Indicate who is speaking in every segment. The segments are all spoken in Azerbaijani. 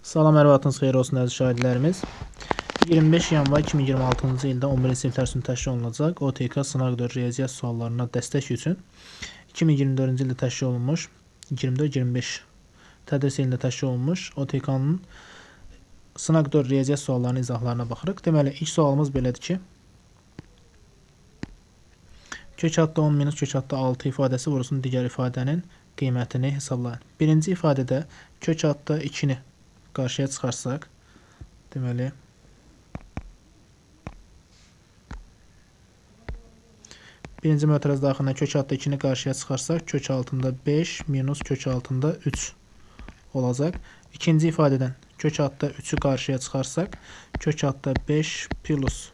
Speaker 1: Salam, hər vaxtınız xeyir olsun əziz şahidlərimiz. 25 yanvar 2026-cı ildə 11-ci sinif dərs təşkil olunacaq. OTK sınaq 4 riyaziyyat suallarına dəstək üçün 2024-cü ildə təşkil olunmuş, 24-25 tədris ilində təşkil olunmuş OTK-nın sınaq 4 riyaziyyat suallarının izahlarına baxırıq. Deməli, ilk sualımız belədir ki, kök adda 10 minus kök adda 6 ifadəsi vurulsun digər ifadənin qiymətini hesablayın. Birinci ifadədə kök adda 2-ni qarşıya çıxarsaq, deməli, birinci mötəriz daxilində kök adda 2-ni qarşıya çıxarsaq, kök altında 5 minus kök altında 3 olacaq. İkinci ifadədən kök adda 3-ü qarşıya çıxarsaq, kök adda 5 plus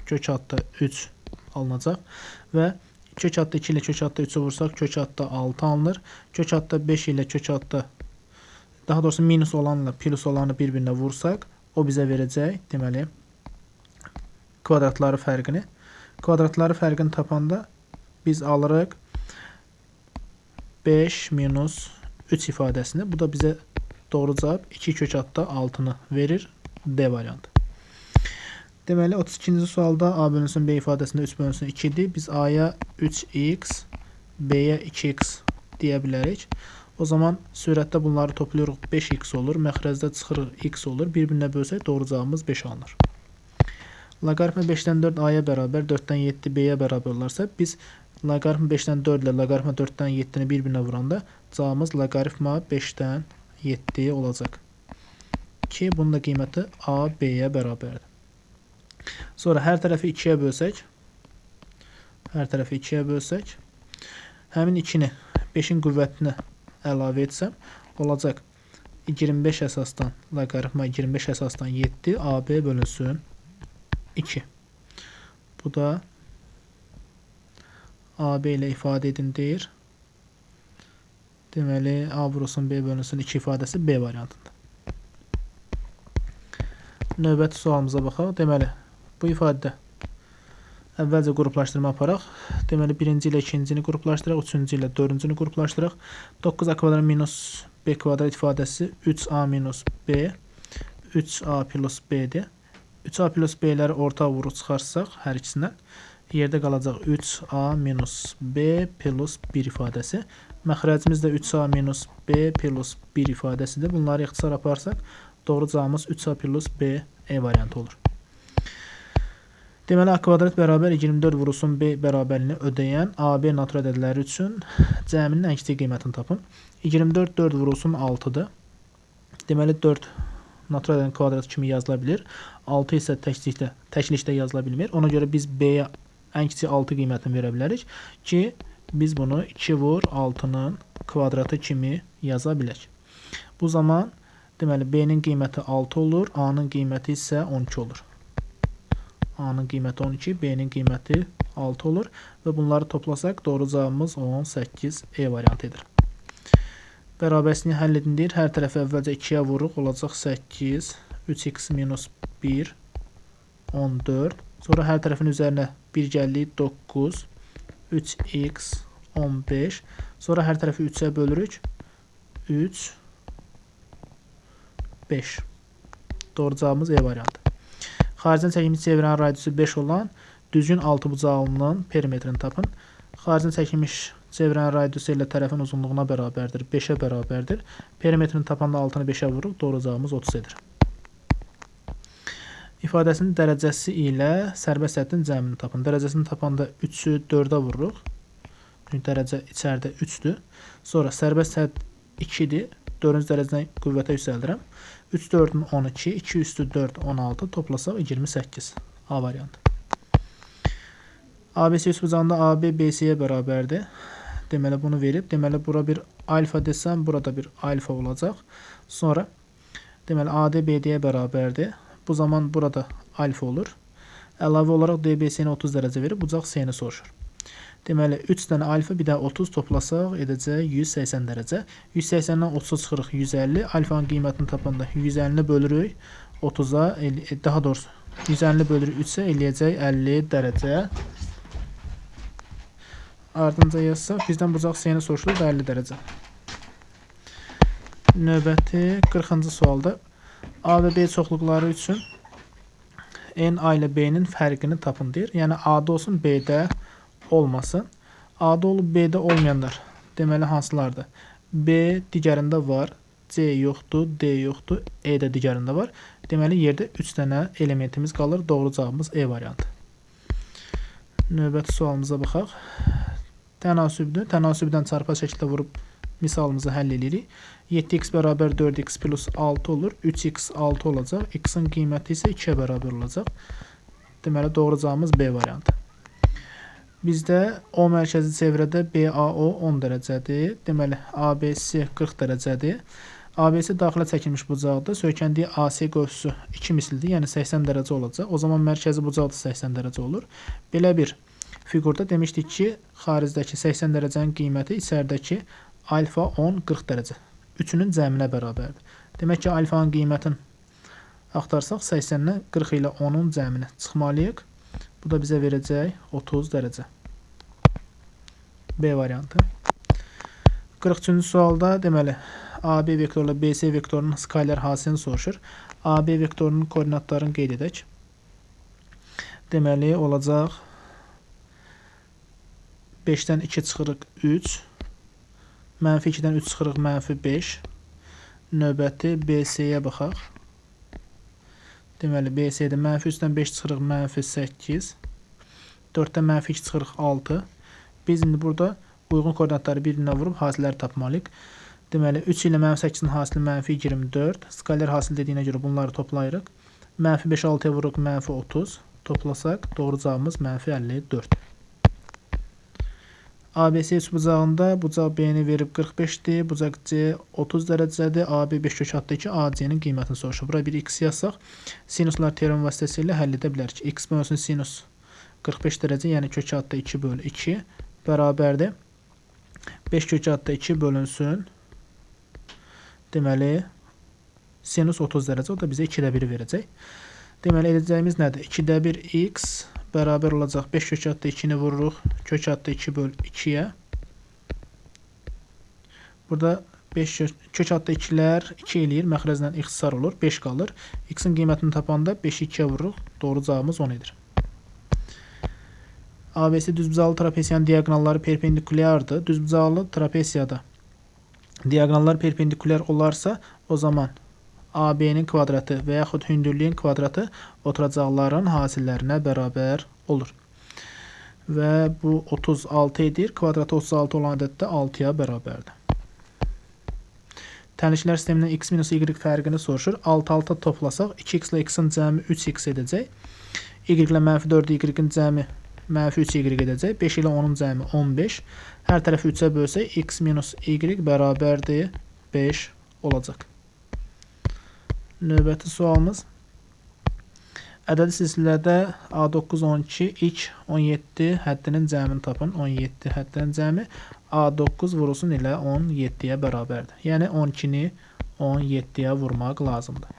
Speaker 1: kök adda 3 alınacaq və kök adda 2 ilə kök adda 3-ü vursaq, kök adda 6 alınır. Kök adda 5 ilə kök adda, daha doğrusu minus olanla plus olanı bir-birinə vursaq, o bizə verəcək, deməli, kvadratları fərqini. Kvadratları fərqini tapanda biz alırıq 5 minus 3 ifadəsini. Bu da bizə doğru cavab 2 kök adda 6-nı verir. D variantı. Deməli, 32-ci sualda A bölünsün B ifadəsində 3 bölünsün 2-dir. Biz A-ya 3x, B-yə 2x deyə bilərik. O zaman sürətdə bunları toplayırıq, 5x olur. Məxrəcdə çıxırıq, x olur. Bir-birinə bölsək, doğru cavabımız 5 alınır. Loqaritma 5-dən 4 A-ya bərabər, 4-dən 7 B-yə bərabər olarsa, biz loqaritma 5-dən 4 ilə loqaritma 4-dən 7-ni bir-birinə vuranda cavabımız loqaritma 5-dən 7 olacaq. Ki, bunun da qiyməti A, B-yə bərabərdir. Sonra hər tərəfi 2-yə bölsək, həmin 2-ni 5-in qüvvətinə əlavə etsəm, olacaq 25 əsasdan, loqaritma 25 əsasdan 7, AB bölünsün 2. Bu da AB ilə ifadə edin deyir. Deməli, A vurulsun B bölünsün 2 ifadəsi B variantında. Növbəti sualımıza baxaq. Deməli, bu ifadədə əvvəlcə qruplaşdırma aparaq. Deməli, birinci ilə ikincini qruplaşdıraq, üçüncü ilə dördüncünü qruplaşdıraq. 9a kvadrat minus b kvadrat ifadəsi 3a minus b, 3a plus b-dir. 3a plus b-ləri orta vuruq çıxarsaq hər ikisindən, yerdə qalacaq 3a minus b plus 1 ifadəsi. Məxrəcimiz də 3a minus b plus 1 ifadəsidir. Bunları ixtisar aparsaq, doğru cavabımız 3a plus b E variantı olur. Deməli, A kvadrat bərabər 24 vurulsun B bərabərliyini ödəyən AB natural ədədləri üçün cəminin ən kiçik qiymətini tapın. 24 4 vurulsun 6-dır. Deməli, 4 natural ədədin kvadratı kimi yazıla bilir. 6 isə təklikdə yazıla bilmir. Ona görə biz B-yə ən kiçik 6 qiymətini verə bilərik ki, biz bunu 2 vur 6-nın kvadratı kimi yaza bilək. Bu zaman, deməli, B-nin qiyməti 6 olur, A-nın qiyməti isə 12 olur. A-nın qiyməti 12, B-nin qiyməti 6 olur və bunları toplasaq, doğru cavabımız 18 E variantı edir. Bərabərsini həll edin deyir. Hər tərəfi əvvəlcə 2-yə vuruq, olacaq 8, 3x minus 1, 14. Sonra hər tərəfin üzərinə 1 gəlirik, 9, 3x, 15. Sonra hər tərəfi 3-ə bölürük, 3, 5. Doğru cavabımız E variantı. Xaricdən çəkilmiş çevirən radiusu 5 olan düzgün altıbucaqlının perimetrini tapın. Xaricdən çəkilmiş çevirən radiusu ilə tərəfin uzunluğuna bərabərdir, 5-ə bərabərdir. Perimetrini tapanda 6-nı 5-ə vuruq, doğru cavabımız 30-dir. İfadəsinin dərəcəsi ilə sərbəst səddin cəmini tapın. Dərəcəsini tapanda 3-ü 4-ə vururuq. Çünki dərəcə içəridə 3-dür. Sonra sərbəst sədd 2-dir. 4-cü dərəcədən qüvvətə yüksəldirəm. 3 4-ün 12, 2 üstü 4, 16, toplasaq 28. A variantı. ABC üçbucağında AB BC-yə bərabərdir. Deməli, bunu verib. Deməli, bura bir alfa desəm, burada bir alfa olacaq. Sonra, deməli, AD BD-yə bərabərdir. Bu zaman burada alfa olur. Əlavə olaraq DBC-ni 30 dərəcə verib, bucaq C-ni soruşur. Deməli, 3 dənə alfa, bir də 30 toplasaq edəcək 180 dərəcə. 180-dən 30-a çıxırıq 150. Alfanın qiymətini tapanda 150-ni bölürük 30-a, daha doğrusu 150-ni bölürük 3-ə eləyəcək 50 dərəcə. Ardınca yazsaq, bizdən bucaq C-ni soruşulur 50 dərəcə. Növbəti 40-cı sualda A və B çoxluqları üçün N A ilə B-nin fərqini tapın deyir. Yəni A-da olsun, B-də olmasın. A-da olub B-də olmayanlar deməli hansılardır? B digərində var, C yoxdur, D yoxdur, E də digərində var. Deməli yerdə 3 dənə elementimiz qalır. Doğru cavabımız E variantı. Növbəti sualımıza baxaq. Tənasübdür. Tənasübdən çarpı şəkildə vurub misalımızı həll edirik. 7x bərabər 4x plus 6 olur. 3x 6 olacaq. X-in qiyməti isə 2-yə bərabər olacaq. Deməli doğru cavabımız B variantı. Bizdə O mərkəzi çevrədə BAO 10 dərəcədir. Deməli ABC 40 dərəcədir. ABC daxilə çəkilmiş bucaqdır. Söykəndiyi AC qövsü 2 misildir, yəni 80 dərəcə olacaq. O zaman mərkəzi bucaq da 80 dərəcə olur. Belə bir fiqurda demişdik ki, xaricdəki 80 dərəcənin qiyməti içəridəki alfa 10 40 dərəcə. Üçünün cəminə bərabərdir. Demək ki, alfanın qiymətini axtarsaq 80-dən 40 ilə 10-un cəmini çıxmalıyıq. Bu da bizə verəcək 30 dərəcə. B variantı. 43-cü sualda deməli AB vektorla BC vektorunun skaler hasilini soruşur. AB vektorunun koordinatlarını qeyd edək. Deməli olacaq 5-dən 2 çıxırıq 3, mənfi 2-dən 3 çıxırıq mənfi 5. Növbəti BC-yə baxaq. Deməli BC-də mənfi 3-dən 5 çıxırıq mənfi 8. 4-dən mənfi 2 çıxırıq 6. Biz indi burada uyğun koordinatları bir-birinə vurub hasilləri tapmalıyıq. Deməli 3 ilə mənfi 8-in hasili mənfi 24. Skaler hasil dediyinə görə bunları toplayırıq. Mənfi 5 6-ya vururuq mənfi 30. Toplasaq doğru cavabımız mənfi 54. ABC üçbucağında bucaq B-ni verib 45-dir. Bucaq C 30 dərəcədir. AB 5 kök altda 2 AC-nin qiymətini soruşur. Bura bir x yazsaq, sinuslar teoremi vasitəsilə həll edə bilərik. X bölünsün sinus 45 dərəcə, yəni kök altda 2 bölü 2 bərabərdir. 5 kök altda 2 bölünsün. Deməli sinus 30 dərəcə, o da bizə 2-də 1 verəcək. Deməli edəcəyimiz nədir? 2-də 1 x bərabər olacaq. 5 kök altda 2-ni vururuq. Kök altda 2 böl 2-yə. Burada 5 kök altda 2-lər 2 eləyir. Məxrəcdən ixtisar olur. 5 qalır. X-in qiymətini tapanda 5-i 2-yə vururuq. Doğru cavabımız 10 edir. ABC düzbucaqlı trapesiyanın diaqonalları perpendikulyardır. Düzbucaqlı trapesiyada diaqonallar perpendikulyar olarsa, o zaman AB-nin kvadratı və yaxud hündürlüyün kvadratı oturacaqların hasillərinə bərabər olur. Və bu 36 edir. Kvadratı 36 olan ədəddə 6-ya bərabərdir. Tənliklər sistemindən x minus y fərqini soruşur. 6 toplasaq 2x ilə x-in cəmi 3x edəcək. Y ilə mənfi 4 y-in cəmi mənfi 3y edəcək. 5 ilə 10-un cəmi 15. Hər tərəfi 3-ə bölsək x minus y bərabərdir 5 olacaq. Növbəti sualımız. Ədədi silsilədə A9, 12, ilk 17 həddinin cəmini tapın. 17 həddinin cəmi A9 vurulsun ilə 17-yə bərabərdir. Yəni 12-ni 17-yə vurmaq lazımdır.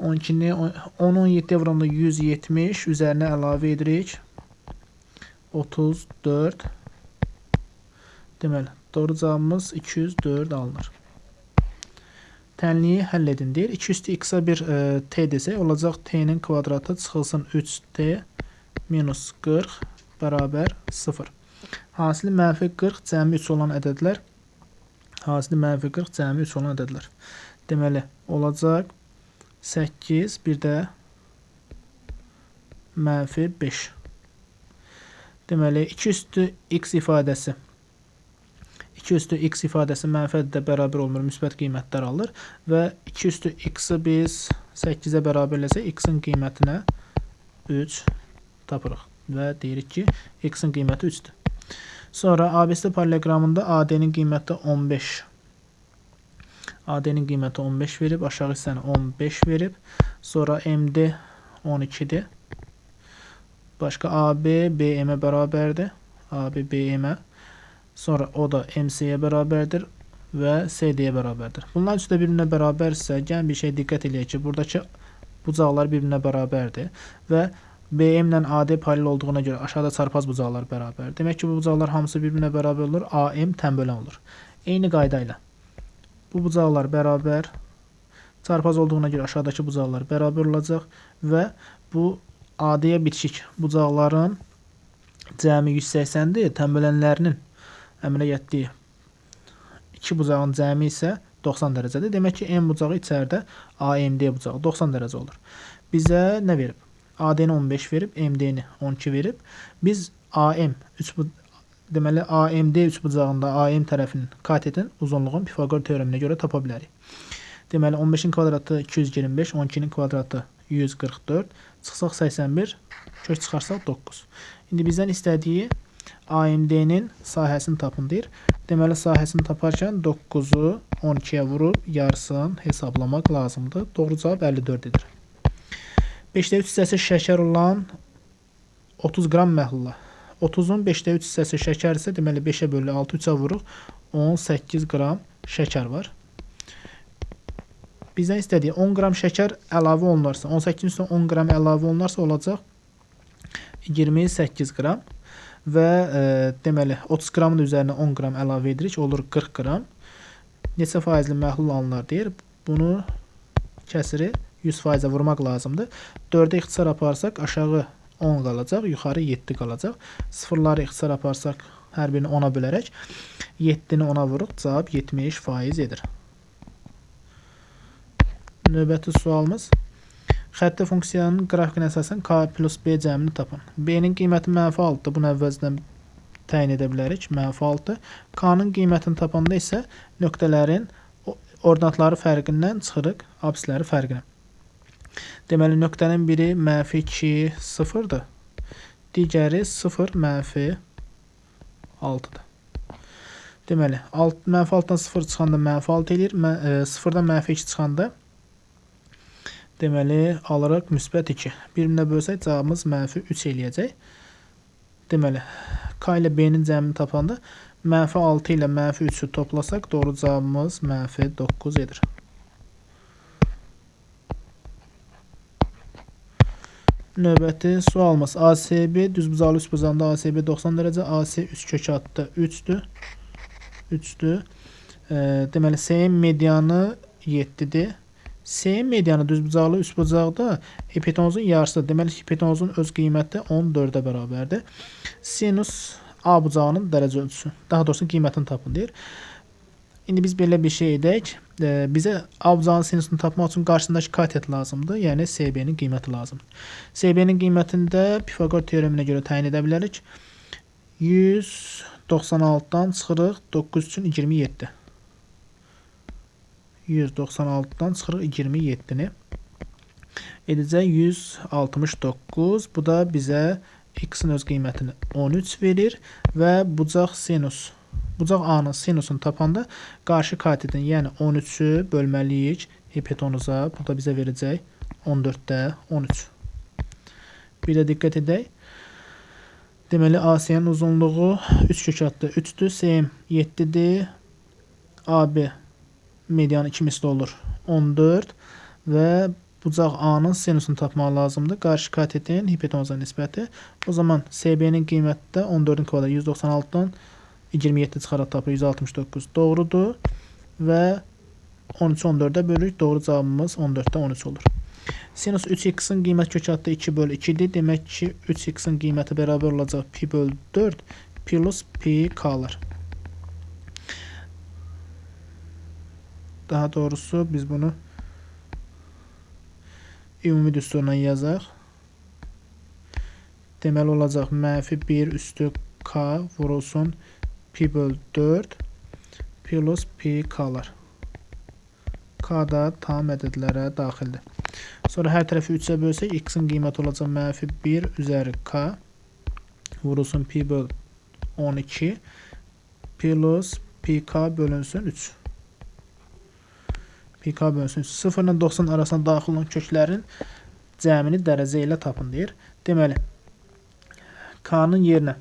Speaker 1: 12-ni 10-17-yə vuranda 170, üzərinə əlavə edirik. 34. Deməli, doğru cavabımız 204 alınır. Tənliyi həll edin deyir. 2 üstü x-a bir t desək, olacaq t-nin kvadratı çıxılsın 3t minus 40 bərabər 0. Hasili mənfi 40 cəmi 3 olan ədədlər. Hasili mənfi 40 cəmi 3 olan ədədlər. Deməli, olacaq 8, bir də mənfi 5. Deməli, 2 üstü x ifadəsi 2 üstü x ifadəsi mənfi ədədə bərabər olmur, müsbət qiymətlər alır və 2 üstü x-i biz 8-ə bərabərləsək x-in qiymətinə 3 tapırıq və deyirik ki, x-in qiyməti 3-dür. Sonra ABC paralelogramında AD-nin qiyməti 15. AD-nin qiyməti 15 verib, aşağı hissəni 15 verib. Sonra MD 12-dir. Başqa AB BM-ə bərabərdir. AB BM-ə. Sonra o da MC-yə bərabərdir və CD-yə bərabərdir. Bunlar üçü də bir-birinə bərabərsə, gəlin bir şey diqqət eləyək ki, buradakı bucaqlar bir-birinə bərabərdir və BM ilə AD paralel olduğuna görə aşağıda çarpaz bucaqlar bərabərdir. Demək ki, bu bucaqlar hamısı bir-birinə bərabər olur, AM tənbölən olur. Eyni qayda ilə Bu bucaqlar bərabər. Çarpaz olduğuna görə aşağıdakı bucaqlar bərabər olacaq və bu AD-yə bitişik bucaqların cəmi 180-dir. Tənbələnlərinin əmələ gətirdiyi 2 bucağın cəmi isə 90 dərəcədir. Demək ki, M bucağı içəridə AMD bucağı 90 dərəcə olur. Bizə nə verib? AD-ni 15 verib, MD-ni 12 verib. Biz deməli AMD üçbucağında AM tərəfinin katetin uzunluğunu Pifaqor teoreminə görə tapa bilərik. Deməli 15-in kvadratı 225, 12-nin kvadratı 144, çıxsaq 81, kök çıxarsaq 9. İndi bizdən istədiyi AMD-nin sahəsini tapın deyir. Deməli sahəsini taparkən 9-u 12-yə vurub yarısını hesablamaq lazımdır. Doğru cavab 54 edir. 5/3 hissəsi şəkər olan 30 qram məhlula. 30-un 5/3 hissəsi şəkər isə deməli 5-ə bölü 6, 3-ə vuruq 18 qram şəkər var. Bizdən istədiyi 10 qram şəkər əlavə olunarsa, 18-in üstünə 10 qram əlavə olunarsa olacaq 28 qram və deməli 30 qramın üzərinə 10 qram əlavə edirik, olur 40 qram. Neçə faizli məhlul alınır deyir. Bunu kəsiri 100%-ə vurmaq lazımdır. 4-ə ixtisar aparsaq aşağı 10 qalacaq, yuxarı 7 qalacaq. Sıfırları ixtisar aparsaq hər birini 10-a bölərək 7-ni 10-a vuruq, cavab 70% edir. Növbəti sualımız. Xətti funksiyanın qrafikinə əsasən K plus B cəmini tapın. B-nin qiyməti -6-dır. Bunu əvvəlcədən təyin edə bilərik. -6. K-nın qiymətini tapanda isə nöqtələrin ordinatları fərqindən çıxırıq absisləri fərqinə. Deməli, nöqtənin biri -2, 0-dır. Digəri 0, -6-dır. Deməli, -6-dan 0 çıxanda -6 eləyir. 0-dan -2 çıxanda deməli, alırıq müsbət 2. Bir-birinə bölsək, cavabımız -3 eləyəcək. Deməli, K ilə B-nin cəmini tapanda -6 ilə -3-ü toplasaq, doğru cavabımız -9 edir. Növbəti sualımız. ASB düzbucaqlı üçbucağında ASB 90 dərəcə, AC 3 kök altı 3-dür. Deməli, SN medianı 7-dir. SN medianı düzbucaqlı üçbucaqda hipotenuzun yarısıdır. Deməli, hipotenuzun öz qiyməti 14-ə bərabərdir. Sinus A bucağının dərəcə ölçüsü, daha doğrusu qiymətini tapın deyir. İndi biz belə bir şey edək. Bizə A bucağının sinusunu tapmaq üçün qarşısındakı katet lazımdır. Yəni SB-nin qiyməti lazımdır. SB-nin qiymətində Pifaqor teoreminə görə təyin edə bilərik. 196-dan çıxırıq 9 üçün 27. 196-dan çıxırıq 27-ni. Edəcək 169. Bu da bizə x-in öz qiymətini 13 verir və bucaq A-nın sinusunu tapanda qarşı katetin, yəni 13-ü bölməliyik hipotenuza. Bu da bizə verəcək 14-də 13. Bir də diqqət edək. Deməli, AC-nin uzunluğu 3 kök altı 3-dür. SM 7-dir. AB medianı 2 misli olur 14 və bucaq A-nın sinusunu tapmaq lazımdır. Qarşı katetin hipotenuza nisbəti. O zaman SB-nin qiyməti də 14-ün kvadratı 196-dan 27 çıxaraq tapır 169. Doğrudur və 13-ü 14-ə bölürük. Doğru cavabımız 14-də 13 olur. Sinus 3x-in qiyməti kök altı 2 bölü 2-dir. Demək ki, 3x-in qiyməti bərabər olacaq pi bölü 4 plus pi k-lar. Daha doğrusu biz bunu ümumi düsturla yazaq. Deməli olacaq -1 üstü k vurulsun pi bölü 4 plus pi k-lar. K da tam ədədlərə daxildir. Sonra hər tərəfi 3-ə bölsək, x-in qiyməti olacaq -1 üzəri k vurulsun pi bölü 12 plus pi k bölünsün 3. Pi k bölünsün 0 ilə 90 arasında daxil olan köklərin cəmini dərəcə ilə tapın deyir. Deməli, k-nın yerinə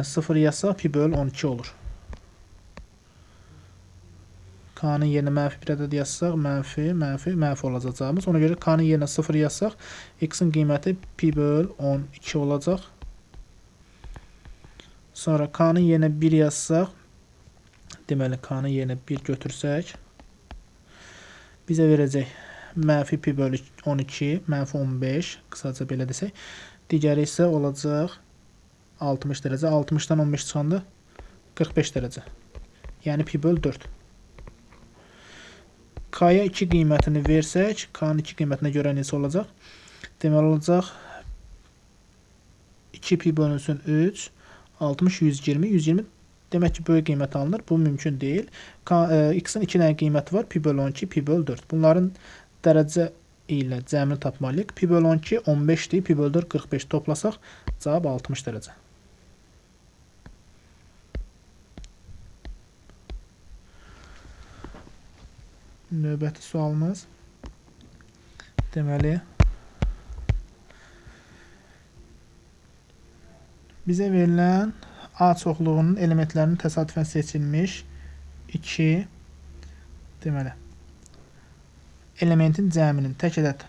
Speaker 1: 0 yazsaq pi bölü 12 olur. K-nın yerinə -1 ədəd yazsaq mənfi olacaq cavabımız. Ona görə k-nın yerinə 0 yazsaq x-in qiyməti pi bölü 12 olacaq. Sonra k-nın yerinə 1 yazsaq Deməli, k-nın yerinə 1 götürsək, bizə verəcək mənfi pi bölü 12, mənfi 15, qısaca belə desək. Digəri isə olacaq 60 dərəcə. 60-dan 15 çıxanda 45 dərəcə. Yəni pi bölü 4. K-ya 2 qiymətini versək, k-nın 2 qiymətinə görə necə olacaq? Deməli olacaq 2 pi bölünsün 3, 60, 120, 120 demək ki, böyük qiymət alınır. Bu mümkün deyil. X-in 2 dənə qiyməti var. Pi bölü 12, pi bölü 4. Bunların dərəcə ilə cəmini tapmalıyıq. Pi bölü 12 15-dir. Pi bölü 4 45. Toplasaq cavab 60 dərəcə. Növbəti sualımız. Deməli, bizə verilən A çoxluğunun elementlərinin təsadüfən seçilmiş 2 deməli elementin cəminin tək ədəd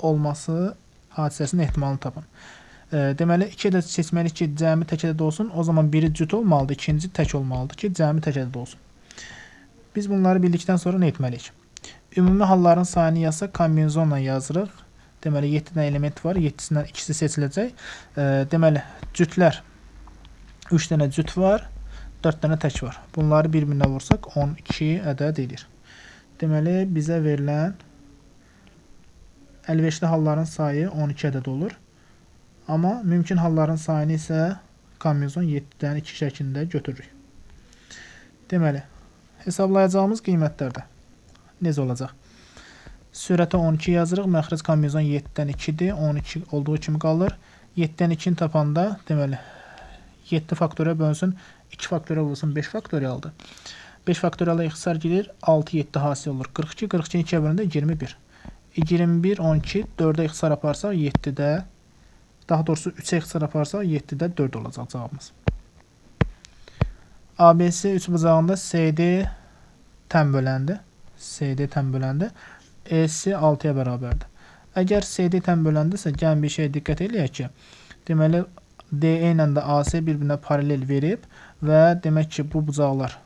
Speaker 1: olması hadisəsinin ehtimalını tapın. Deməli 2 ədəd seçməliyik ki, cəmi tək ədəd olsun. O zaman biri cüt olmalıdır, ikinci tək olmalıdır ki, cəmi tək ədəd olsun. Biz bunları bildikdən sonra nə etməliyik? Ümumi halların sayını yazsaq, kombinizonla yazırıq. Deməli 7 dənə element var, 7-sindən ikisi seçiləcək. Deməli cütlər 3 dənə cüt var, 4 dənə tək var. Bunları bir-birinə vursaq 12 ədəd edir. Deməli bizə verilən əlverişli halların sayı 12 ədəd olur. Amma mümkün halların sayını isə kombinizon 7-dən 2 şəklində götürürük. Deməli hesablayacağımız qiymətlərdə necə olacaq? Sürətə 12 yazırıq. Məxrəc kombinizon 7-dən 2-dir. 12 olduğu kimi qalır. 7-dən 2-ni tapanda deməli 7 faktorial bölünsün 2 faktorial olsun 5 faktorialdır. 5 faktoriala ixtisar gedir. 6, 7 hasil olur. 42, 42-ni 2-yə bölündə 21. 21, 12, 4-ə ixtisar aparsaq 7-də, daha doğrusu 3-ə ixtisar aparsaq 7-də 4 olacaq cavabımız. ABC üçbucağında CD tən böləndir. CD tən böləndə EC 6-ya bərabərdir. Əgər CD tən böləndirsə, gəlin bir şeyə diqqət eləyək ki, deməli DE ilə də AC bir-birinə paralel verib və demək ki, bu bucaqlar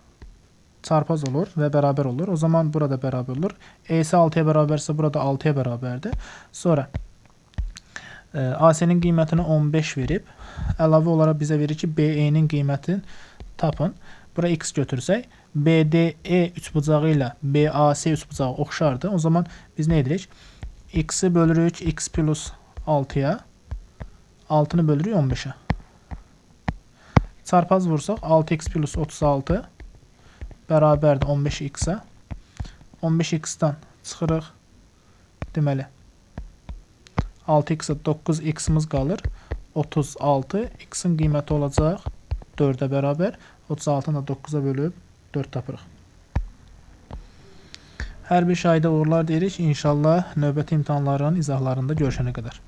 Speaker 1: çarpaz olur və bərabər olur. O zaman burada bərabər olur. EC 6-ya bərabərsə, burada 6-ya bərabərdir. Sonra AC-nin qiymətini 15 verib, əlavə olaraq bizə verir ki, BE-nin qiymətini tapın. Bura x götürsək, BDE üçbucağı ilə BAC üçbucağı oxşardır. O zaman biz nə edirik? X-i bölürük x plus 6-ya, 6-nı bölürük 15-ə. Çarpaz vursaq 6x plus 36 bərabərdir 15x-ə. 15x-dan çıxırıq. Deməli 6x-ə 9x-imiz qalır. 36 x-in qiyməti olacaq 4-ə bərabər. 36-nı da 9-a bölüb 4 tapırıq. Hər bir şahidə uğurlar deyirik. İnşallah növbəti imtahanların izahlarında görüşənə qədər.